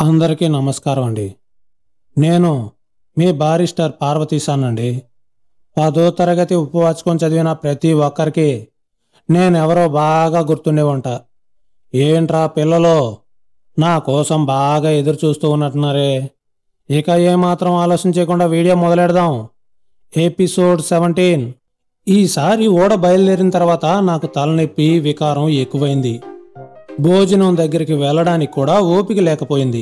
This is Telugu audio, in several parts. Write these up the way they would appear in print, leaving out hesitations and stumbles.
అందరికీ నమస్కారం అండి. నేను మీ బారిస్టర్ పార్వతీశానండి. 10వ తరగతి ఉపవాచకం చదివిన ప్రతి ఒక్కరికి నేనెవరో బాగా గుర్తుండే ఉంటా. ఏంట్రా పిల్లలు, నా కోసం బాగా ఎదురు చూస్తూ ఉన్నట్టున్నారే. ఇక ఏమాత్రం ఆలస్యం చేయకుండా వీడియో మొదలెడదాం. ఎపిసోడ్ 17. ఈసారి ఓడ బయలుదేరిన తర్వాత నాకు తలనొప్పి వికారం ఎక్కువైంది. భోజనం దగ్గరికి వెళ్ళడానికి కూడా ఓపిక లేకపోయింది.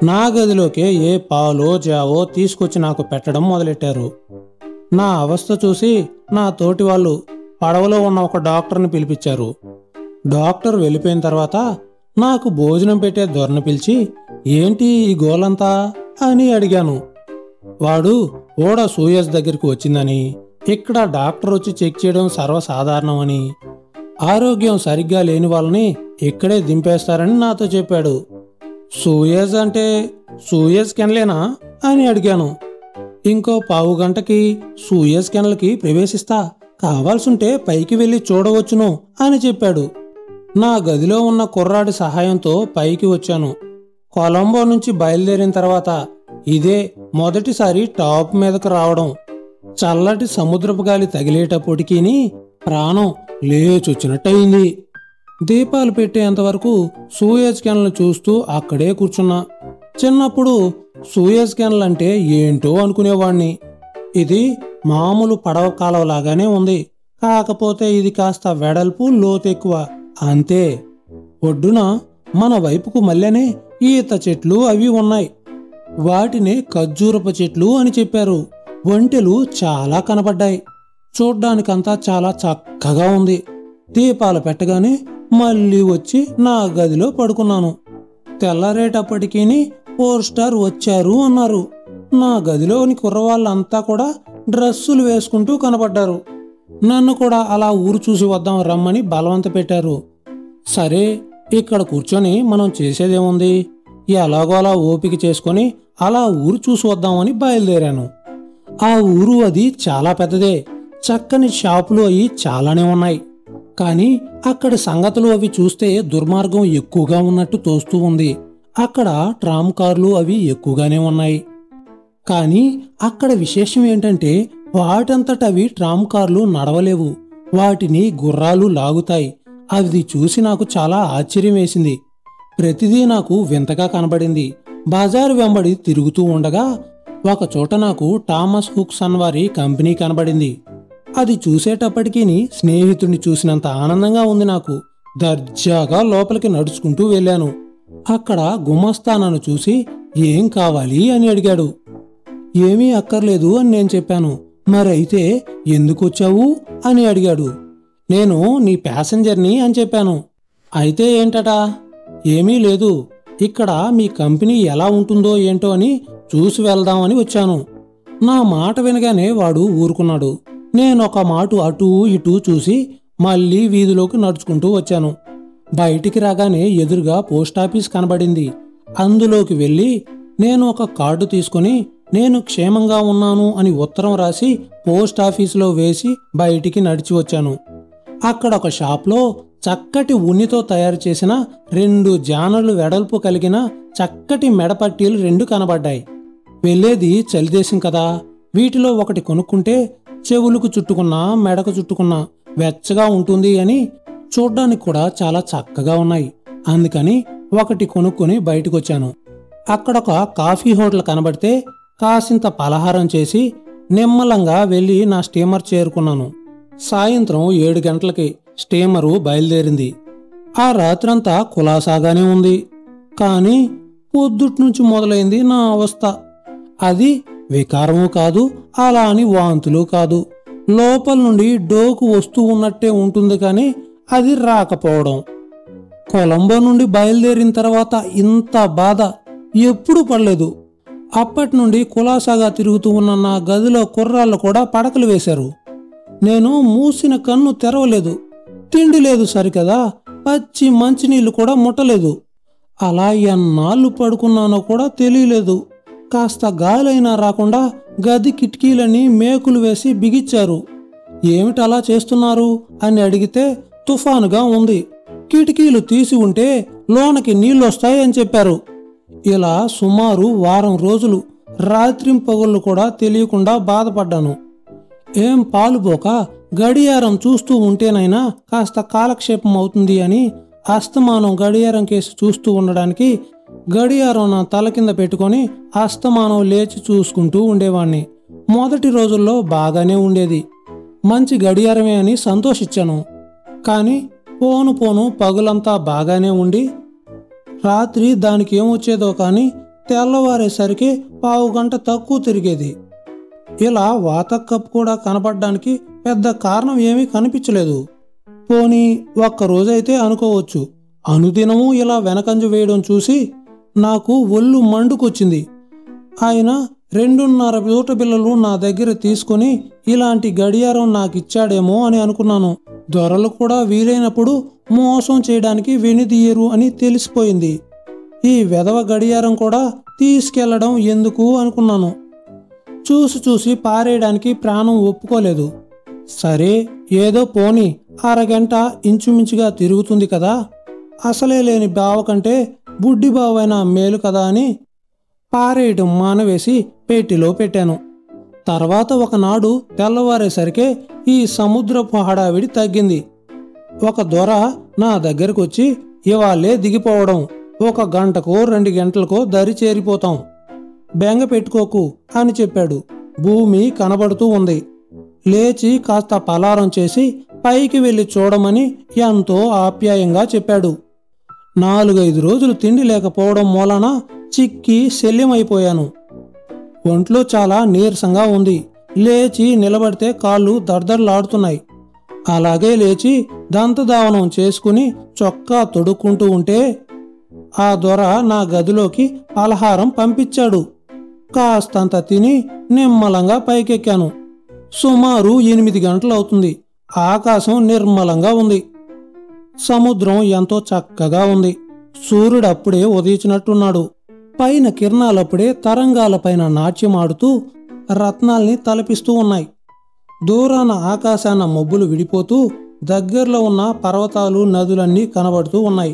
నా గదిలోకే ఏ పాలో జావో తీసుకొచ్చి నాకు పెట్టడం మొదలెట్టారు. నా అవస్థ చూసి నా తోటి వాళ్ళు పడవలో ఉన్న ఒక డాక్టర్ని పిలిపించారు. డాక్టర్ వెళ్ళిపోయిన తర్వాత నాకు భోజనం పెట్టే దొరను పిలిచి, ఏంటి ఈ గోలంతా అని అడిగాను. వాడు ఓడ సూయజ్ దగ్గరికి వచ్చిందని, ఇక్కడ డాక్టర్ వచ్చి చెక్ చేయడం సర్వసాధారణమని, ఆరోగ్యం సరిగ్గా లేని వాళ్ళని ఇక్కడే దింపేస్తారని నాతో చెప్పాడు. సూయజ్ అంటే సూయజ్ కెనలేనా అని అడిగాను. ఇంకో పావు గంటకి సూయజ్ కెనల్కి ప్రవేశిస్తా, కావాల్సుంటే పైకి వెళ్ళి చూడవచ్చును అని చెప్పాడు. నా గదిలో ఉన్న కుర్రాడి సహాయంతో పైకి వచ్చాను. కొలంబో నుంచి బయలుదేరిన తర్వాత ఇదే మొదటిసారి టాప్ మీదకు రావడం. చల్లటి సముద్రపు గాలి తగిలేటప్పటికీ ప్రాణం లేచొచ్చినట్టయింది. దీపాలు పెట్టేంతవరకు సూయజ్ కెనల్ చూస్తూ అక్కడే కూర్చున్నా. చిన్నప్పుడు సూయజ్ కెనల్ అంటే ఏంటో అనుకునేవాణ్ణి. ఇది మామూలు పడవ కాలువలాగానే ఉంది, కాకపోతే ఇది కాస్త వెడల్పు లోతెక్కువ అంతే. ఒడ్డున మన వైపుకు మళ్ళీనే ఈత చెట్లు అవి ఉన్నాయి. వాటినే ఖర్జూరపు చెట్లు అని చెప్పారు. ఒంటెలు చాలా కనపడ్డాయి. చూడ్డానికంతా చాలా చక్కగా ఉంది. దీపాలు పెట్టగానే మళ్ళీ వచ్చి నా గదిలో పడుకున్నాను. తెల్లరేటప్పటికీ 4 స్టార్ వచ్చారు అన్నారు. నా గదిలోని కుర్రవాళ్ళంతా కూడా డ్రెస్సులు వేసుకుంటూ కనపడ్డారు. నన్ను కూడా అలా ఊరు చూసి వద్దాం రమ్మని బలవంత పెట్టారు. సరే, ఇక్కడ కూర్చొని మనం చేసేదేముంది, ఎలాగో అలా ఓపిక చేసుకొని అలా ఊరు చూసి వద్దామని బయలుదేరాను. ఆ ఊరు అది చాలా పెద్దదే. చక్కని షాపులు అవి చాలానే ఉన్నాయి. కానీ అక్కడి సంగతులు అవి చూస్తే దుర్మార్గం ఎక్కువగా ఉన్నట్టు తోస్తూ ఉంది. అక్కడ ట్రామ్ కార్లు అవి ఎక్కువగానే ఉన్నాయి. కానీ అక్కడ విశేషం ఏంటంటే వాటంతట అవి ట్రామ్ కార్లు నడవలేవు, వాటిని గుర్రాలు లాగుతాయి. అది చూసి నాకు చాలా ఆశ్చర్యం వేసింది. ప్రతిదీ నాకు వింతగా కనబడింది. బజారు వెంబడి తిరుగుతూ ఉండగా ఒక చోట నాకు థామస్ హుక్స్ వారి కంపెనీ కనబడింది. అది చూసేటప్పటికీ స్నేహితుడిని చూసినంత ఆనందంగా ఉంది నాకు. దర్జాగా లోపలికి నడుచుకుంటూ వెళ్ళాను. అక్కడ గుమస్తా నన్ను చూసి ఏం కావాలి అని అడిగాడు. ఏమీ అక్కర్లేదు అని నేను చెప్పాను. మరైతే ఎందుకు వచ్చావు అని అడిగాడు. నేను నీ ప్యాసింజర్ని అని చెప్పాను. అయితే ఏంటటా? ఏమీ లేదు, ఇక్కడ మీ కంపెనీ ఎలా ఉంటుందో ఏంటో అని చూసి వెళ్దామని వచ్చాను. నా మాట వినగానే వాడు ఊరుకున్నాడు. నేనొక మాట అటూ ఇటూ చూసి మళ్ళీ వీధిలోకి నడుచుకుంటూ వచ్చాను. బయటికి రాగానే ఎదురుగా పోస్టాఫీస్ కనబడింది. అందులోకి వెళ్ళి నేను ఒక కార్డు తీసుకుని నేను క్షేమంగా ఉన్నాను అని ఉత్తరం రాసి పోస్టాఫీసులో వేసి బయటికి నడిచి వచ్చాను. అక్కడ ఒక షాప్లో చక్కటి ఉన్నితో తయారు చేసిన 2 జానలు వెడల్పు కలిగిన చక్కటి మెడపట్టీలు 2 కనబడ్డాయి. వెళ్ళేది చలిదేశం కదా, వీటిలో ఒకటి కొనుక్కుంటే చెవులకు చుట్టుకున్నా మెడకు చుట్టుకున్నా వెచ్చగా ఉంటుంది అని, చూడ్డానికి కూడా చాలా చక్కగా ఉన్నాయి. అందుకని ఒకటి కొనుక్కొని బయటకొచ్చాను. అక్కడొక కాఫీ హోటల్ కనబడితే కాసింత పలహారం చేసి నిమ్మలంగా వెళ్ళి నా స్టీమర్ చేరుకున్నాను. సాయంత్రం 7 గంటలకి స్టీమరు బయలుదేరింది. ఆ రాత్రంతా కులాసాగానే ఉంది. కానీ పొద్దుట్నుంచి మొదలైంది నా అవస్థ. అది వికారము కాదు, అలా అని వాంతులు కాదు. లోపల నుండి డోకు వస్తూ ఉన్నట్టే ఉంటుంది, కానీ అది రాకపోవడం. కొలంబో నుండి బయలుదేరిన తర్వాత ఇంత బాధ ఎప్పుడూ పడలేదు. అప్పటి నుండి కులాసాగా తిరుగుతూ ఉన్న నా గదిలో కుర్రాళ్ళు కూడా పడకలు వేశారు. నేను మూసిన కన్ను తెరవలేదు. తిండి లేదు సరికదా, పచ్చి మంచినీళ్లు కూడా ముట్టలేదు. అలా ఎన్నాళ్ళు పడుకున్నానో కూడా తెలియలేదు. కాస్త గాలైనా రాకుండా గది కిటికీలని మేకులు వేసి బిగిచ్చారు. ఏమిటలా చేస్తున్నారు అని అడిగితే తుఫానుగా ఉంది, కిటికీలు తీసి ఉంటే లోనకి నీళ్ళొస్తాయని చెప్పారు. ఇలా సుమారు వారం రోజులు రాత్రింపగళ్ళు కూడా తెలియకుండా బాధపడ్డాను. ఏం పాలుపోక గడియారం చూస్తూ ఉంటేనైనా కాస్త కాలక్షేపం అవుతుంది అని అస్తమానం గడియారం కేసి చూస్తూ ఉండడానికి గడియారం నా తల కింద పెట్టుకొని అస్తమానం లేచి చూసుకుంటూ ఉండేవాణ్ణి. మొదటి రోజుల్లో బాగానే ఉండేది, మంచి గడియారమే అని సంతోషించాను. కానీ పోను పోను పగులంతా బాగానే ఉండి రాత్రి దానికి ఏమొచ్చేదో కానీ తెల్లవారేసరికి పావుగంట తక్కువ తిరిగేది. ఇలా వాతకప్పు కూడా కనపడడానికి పెద్ద కారణం ఏమీ కనిపించలేదు. పోనీ ఒక్కరోజైతే అనుకోవచ్చు. అనుదినము ఇలా వెనకంజ వేయడం చూసి నాకు ఒళ్ళు మండుకొచ్చింది. ఆయన 2.5 పూట బిళ్ళలు నా దగ్గర తీసుకుని ఇలాంటి గడియారం నాకిచ్చాడేమో అని అనుకున్నాను. దొరలు కూడా వీలైనప్పుడు మోసం చేయడానికి వెనుదీయరు అని తెలిసిపోయింది. ఈ వెధవ గడియారం కూడా తీసుకెళ్లడం ఎందుకు అనుకున్నాను. చూసి చూసి పారేయడానికి ప్రాణం ఒప్పుకోలేదు. సరే ఏదో పోని, అరగంట ఇంచుమించుగా తిరుగుతుంది కదా, అసలే లేని బావ కంటే బుడ్డి బావైనా మేలు కదా అని పారేయడం మానవేసి పెట్టిలో పెట్టాను. తర్వాత ఒకనాడు తెల్లవారేసరికే ఈ సముద్రపు హడావిడి తగ్గింది. ఒక దొర నా దగ్గరకు వచ్చి ఇవాళే దిగిపోవడం, 1 గంటకో 2 గంటలకో దరి చేరిపోతాం, బెంగ పెట్టుకోకు అని చెప్పాడు. భూమి కనబడుతూ ఉంది. లేచి కాస్త పలారం చేసి పైకి వెళ్ళి చూడమని ఎంతో ఆప్యాయంగా చెప్పాడు. 4-5 రోజులు తిండి లేకపోవడం మూలన చిక్కి శల్యమైపోయాను. ఒంట్లో చాలా నీరసంగా ఉంది. లేచి నిలబడితే కాళ్ళు దర్దర్లాడుతున్నాయి. అలాగే లేచి దంతధావనం చేసుకుని చొక్కా తొడుక్కుంటూ ఉంటే ఆ దొర నా గదిలోకి పలహారం పంపించాడు. కాస్తంత తిని నిమ్మలంగా పైకెక్కాను. సుమారు 8 గంటలవుతుంది. ఆకాశం నిర్మలంగా ఉంది. సముద్రం ఎంతో చక్కగా ఉంది. సూర్యుడప్పుడే ఉదయించినట్టున్నాడు. పైన కిరణాలప్పుడే తరంగాలపైన నాట్యమాడుతూ రత్నాల్ని తలపిస్తూ ఉన్నాయి. దూరాన ఆకాశాన మబ్బులు విడిపోతూ దగ్గరలో ఉన్న పర్వతాలు నదులన్నీ కనబడుతూ ఉన్నాయి.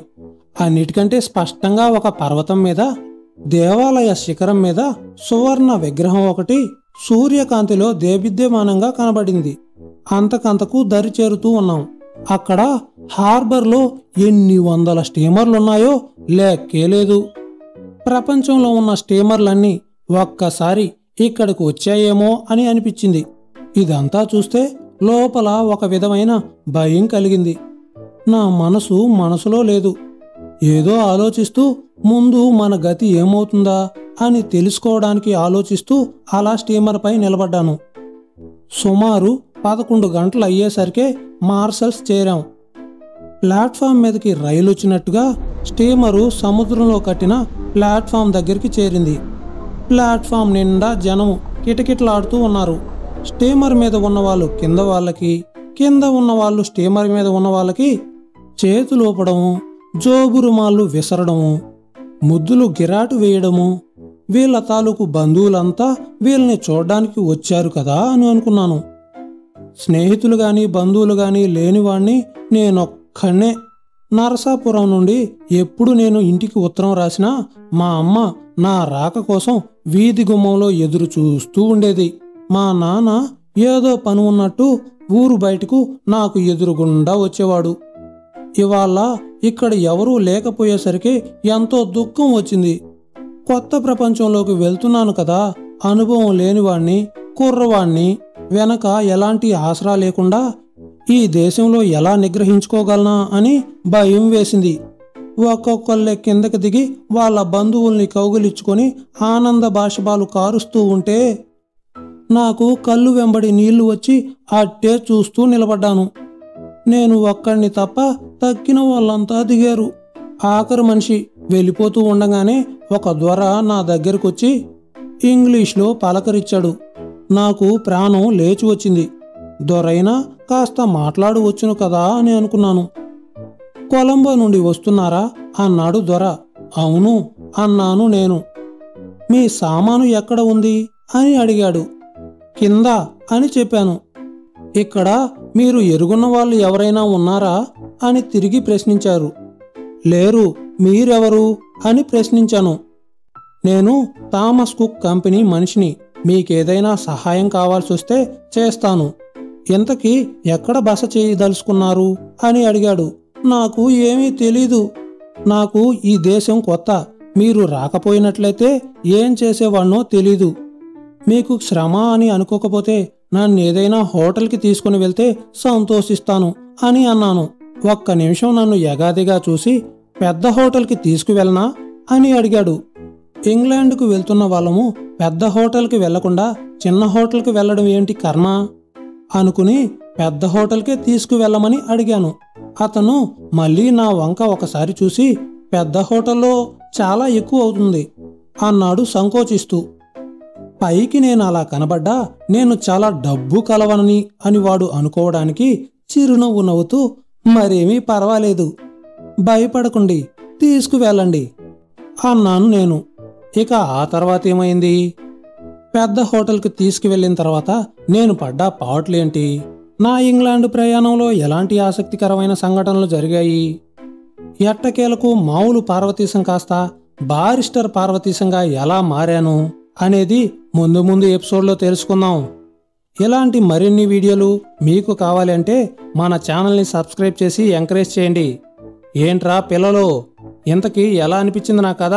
అన్నిటికంటే స్పష్టంగా ఒక పర్వతం మీద, దేవాలయ శిఖరం మీద సువర్ణ విగ్రహం ఒకటి సూర్యకాంతిలో దేదీప్యమానంగా కనబడింది. అంతకంతకు దరి చేరుతూ ఉన్నాం. అక్కడ హార్బర్లో ఎన్ని వందల స్టీమర్లున్నాయో లెక్కే లేదు. ప్రపంచంలో ఉన్న స్టీమర్లన్నీ ఒక్కసారి ఇక్కడికి వచ్చాయేమో అని అనిపించింది. ఇదంతా చూస్తే లోపల ఒక విధమైన భయం కలిగింది. నా మనసులో లేదు. ఏదో ఆలోచిస్తూ ముందు మన గతి ఏమవుతుందా అని తెలుసుకోవడానికి ఆలోచిస్తూ అలా స్టీమర్పై నిలబడ్డాను. సుమారు 11 గంటలు అయ్యేసరికే మార్సల్స్ చేరాం. ప్లాట్ఫామ్ మీదకి రైలు వచ్చినట్టుగా స్టీమరు సముద్రంలో కట్టిన ప్లాట్ఫామ్ దగ్గరికి చేరింది. ప్లాట్ఫామ్ నిండా జనం కిటకిటలాడుతూ ఉన్నారు. స్టీమర్ మీద ఉన్న వాళ్ళు కింద వాళ్ళకి, కింద ఉన్న వాళ్ళు స్టీమర్ మీద ఉన్న వాళ్ళకి చేతులు ఊపడము, జోబు రుమాళ్ళు విసరడము, ముద్దులు గిరాటు వేయడము. వీళ్ళ తాలూకు బంధువులంతా వీళ్ళని చూడ్డానికి వచ్చారు కదా అని అనుకున్నాను. స్నేహితులు గాని బంధువులు గాని లేనివాణ్ణి నేనొక్కనే. నరసాపురం నుండి ఎప్పుడు నేను ఇంటికి ఉత్తరం రాసినా మా అమ్మ నా రాక కోసం వీధి గుమ్మంలో ఎదురు చూస్తూ ఉండేది. మా నాన్న ఏదో పని ఉన్నట్టు ఊరు బయటకు నాకు ఎదురుగుండా వచ్చేవాడు. ఇవాళ ఇక్కడ ఎవరూ లేకపోయేసరికి ఎంతో దుఃఖం వచ్చింది. కొత్త ప్రపంచంలోకి వెళ్తున్నాను కదా, అనుభవం లేనివాణ్ణి, కుర్రవాణ్ణి, వెనక ఎలాంటి ఆసరా లేకుండా ఈ దేశంలో ఎలా నిగ్రహించుకోగలనా అని భయం వేసింది. ఒక్కొక్కళ్ళే కిందకి దిగి వాళ్ళ బంధువుల్ని కౌగిలించుకొని ఆనంద బాష్పాలు కారుస్తూ ఉంటే నాకు కళ్ళు వెంబడి నీళ్లు వచ్చి అట్టే చూస్తూ నిలబడ్డాను. నేను ఒక్కడిని తప్ప తక్కిన వాళ్ళంతా దిగారు. ఆఖరి మనిషి వెళ్ళిపోతూ ఉండగానే ఒక దొర నా దగ్గరకొచ్చి ఇంగ్లీష్లో పలకరించాడు. నాకు ప్రాణం లేచి వచ్చింది. దొరైనా కాస్త మాట్లాడు వచ్చును కదా అని అనుకున్నాను. కొలంబో నుండి వస్తున్నారా అన్నాడు దొర. అవును అన్నాను నేను. మీ సామాను ఎక్కడ ఉంది అని అడిగాడు. కింద అని చెప్పాను. ఇక్కడ మీరు ఎరుగున్న వాళ్ళు ఎవరైనా ఉన్నారా అని తిరిగి ప్రశ్నించారు. లేరు, మీరెవరు అని ప్రశ్నించాను. నేను థామస్ కుక్ కంపెనీ మనిషిని, మీకేదైనా సహాయం కావాల్సి వస్తే చేస్తాను. ఇంతకీ ఎక్కడ బస చేయదలుచుకున్నారు అని అడిగాడు. నాకు ఏమీ తెలీదు, నాకు ఈ దేశం కొత్త, మీరు రాకపోయినట్లయితే ఏం చేసేవాణ్ణో తెలీదు. మీకు శ్రమ అని అనుకోకపోతే నన్ను ఏదైనా హోటల్కి తీసుకుని వెళ్తే సంతోషిస్తాను అని అన్నాను. ఒక్క నిమిషం నన్ను యగాదిగా చూసి పెద్ద హోటల్కి తీసుకువెళ్ళనా అని అడిగాడు. ఇంగ్లాండ్కు వెళ్తున్న వాళ్ళము పెద్ద హోటల్కి వెళ్లకుండా చిన్న హోటల్కి వెళ్ళడం ఏంటి కర్మ అనుకుని పెద్ద హోటల్కే తీసుకువెళ్ళమని అడిగాను. అతను మళ్ళీ నా వంక ఒకసారి చూసి పెద్ద హోటల్లో చాలా ఎక్కువ అవుతుంది అన్నాడు సంకోచిస్తూ. పైకి నేను అలా కనబడ్డా నేను చాలా డబ్బు కలవనని అని వాడు అనుకోవడానికి చిరునవ్వు నవ్వుతూ మరేమీ పర్వాలేదు, భయపడకండి, తీసుకువెళ్ళండి అన్నాను నేను. ఇక ఆ తర్వాత ఏమైంది? పెద్ద హోటల్కి తీసుకువెళ్ళిన తర్వాత నేను పడ్డ పాటలేంటి, నా ఇంగ్లాండ్ ప్రయాణంలో ఎలాంటి ఆసక్తికరమైన సంఘటనలు జరిగాయి, ఎట్టకేలకు మామూలు పార్వతీశం కాస్త బారిస్టర్ పార్వతీశంగా ఎలా మారాను అనేది ముందు ముందు ఎపిసోడ్లో తెలుసుకుందాం. ఇలాంటి మరిన్ని వీడియోలు మీకు కావాలి అంటే మన ఛానల్ని సబ్స్క్రైబ్ చేసి ఎంకరేజ్ చేయండి. ఏంట్రా పిల్లలు, ఇంతకీ ఎలా అనిపించింది నా కథ?